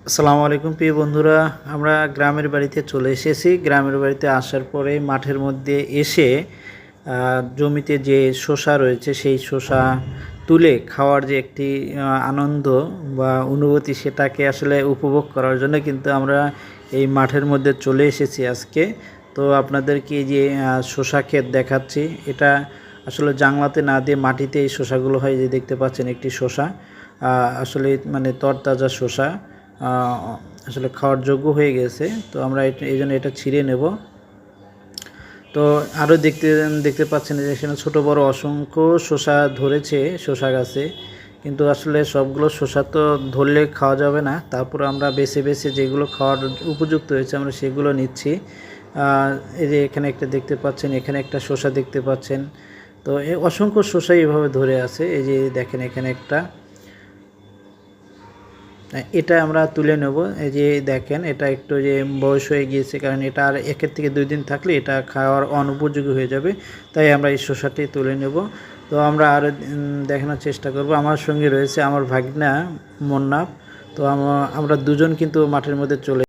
আসসালামু আলাইকুম প্রিয় বন্ধুরা, আমরা গ্রামের বাড়িতে চলে এসেছি। গ্রামের বাড়িতে আসার পরে মাঠের মধ্যে এসে জমিতে যে শসা রয়েছে সেই শসা তুলে খাওয়ার যে একটি আনন্দ বা অনুভূতি, সেটাকে আসলে উপভোগ করার জন্য কিন্তু আমরা এই মাঠের মধ্যে চলে এসেছি আজকে। তো আপনাদেরকে এই যে শসা ক্ষেত দেখাচ্ছি, এটা আসলে জাংলাতে না দিয়ে মাটিতে এই শসাগুলো হয়। যে দেখতে পাচ্ছেন একটি শসা, আসলে মানে তরতাজা শসা, আসলে খাওয়ার যোগ্য হয়ে গেছে। তো আমরা এই জন্য এটা ছিঁড়ে নেব। তো আরও দেখতে দেখতে পাচ্ছেন যে এখানে ছোটো বড় অসংখ্য শসা ধরেছে শসা গাছে, কিন্তু আসলে সবগুলো শসা তো ধরলে খাওয়া যাবে না। তারপর আমরা বেছে বেছে যেগুলো খাওয়ার উপযুক্ত হয়েছে আমরা সেগুলো নিচ্ছি। এই যে এখানে একটা দেখতে পাচ্ছেন, এখানে একটা শসা দেখতে পাচ্ছেন। তো এই অসংখ্য শসা এইভাবে ধরে আছে। এই যে দেখেন এখানে একটা, এটা আমরা তুলে নেব। এই যে দেখেন এটা একটু যে বয়স হয়ে গিয়েছে, কারণ এটা আর 1 থেকে 2 দিন থাকলে এটা খাওয়ার অনুপযোগী হয়ে যাবে। তাই আমরা এই শসাটি তুলে নেব। তো আমরা আরও দেখানোর চেষ্টা করব। আমার সঙ্গে রয়েছে আমার ভাগনা মুন্নাফ। তো আমরা দুজন কিন্তু মাঠের মধ্যে চলে